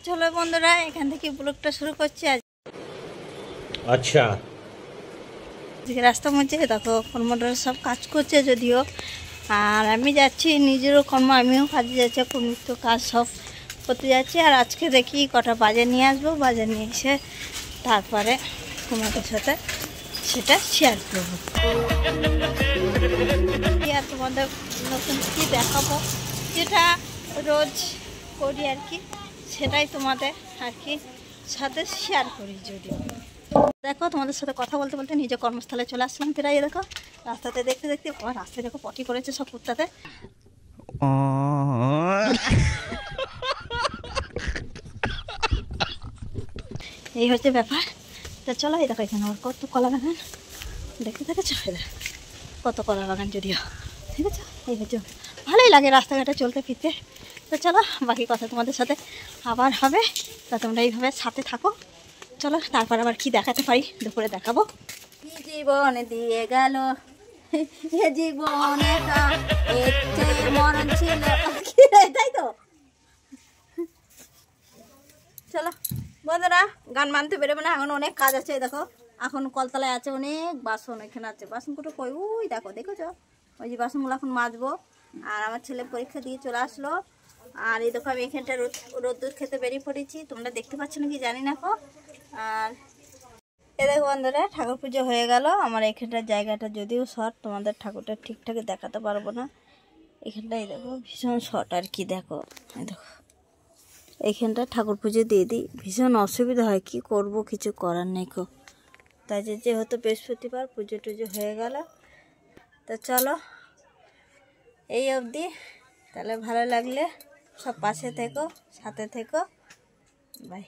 চলো বন্ধুরা এখান থেকে ব্লগটা শুরু করছি। আচ্ছা, রাস্তার মধ্যে দেখো কর্মটা সব কাজ করছে যদিও, আর আমি যাচ্ছি নিজেরও কর্ম, আমিও কাজে যাচ্ছি, এখন নিত্য কাজ সব করতে যাচ্ছি। আর আজকে দেখি কটা বাজার নিয়ে আসবো, বাজার নিয়ে এসে তারপরে তোমাদের সাথে সেটা শেয়ার করবো। আর তোমাদের নতুন কী দেখাবো, যেটা রোজ করি আর কি, সেটাই তোমাদের আর কি সাথে শেয়ার করি। যদিও দেখো তোমাদের সাথে কথা বলতে বলতে নিজের কর্মস্থলে চলে আসলাম প্রায়। দেখো রাস্তাতে দেখতে দেখতে আমার রাস্তায় দেখো পটি করেছে সব কুত্তাতে। এই হচ্ছে ব্যাপার। তা চলো, এই দেখো এখানে আমার কত কলা বাগান দেখতে দেখেছো, কত কলা বাগান যদিও, ঠিক আছে। এই হচ্ছে ভালোই লাগে রাস্তাঘাটে চলতে ফিরতে। তো চলো বাকি কথা তোমাদের সাথে আবার হবে, তা তোমরা এইভাবে সাথে থাকো। চলো তারপর আবার কি দেখাতে পারি দুপুরে দেখাবো। কি জীবন দিয়ে গেল এ জীবনে মরণ ছিল, তাই তো। চলো বন্ধুরা, গান মানতে বেরোবে না, এখন অনেক কাজ আছে। দেখো এখন কলতলায় আছে অনেক বাসন, এখানে আছে বাসন কুটো কই, ওই দেখো দেখেছো, ওই যে বাসনগুলো এখন মাজবো। আর আমার ছেলে পরীক্ষা দিয়ে চলে আসলো। আর এই দেখো আমি এখানটা রোদ্দুর খেতে বেরিয়ে পড়েছি, তোমরা দেখতে পাচ্ছ নাকি জানি না কো। আর এ দেখো বন্ধুরা, ঠাকুর পুজো হয়ে গেল। আমার এখানটার জায়গাটা যদিও শর্ট, তোমাদের ঠাকুরটা ঠিকঠাক দেখাতে পারবো না। এখানটাই দেখো ভীষণ শর্ট আর কি। দেখো দেখো এইখানটা ঠাকুর পুজো দিয়ে দিই, ভীষণ অসুবিধা হয়, কি করব, কিছু করার নেই কো। তাই যেহেতু বৃহস্পতিবার পুজো টুজো হয়ে গেল। তা চলো এই অবধি, তাহলে ভালো লাগলে সব পাশে থেকো, সাথে থেকো, বাই।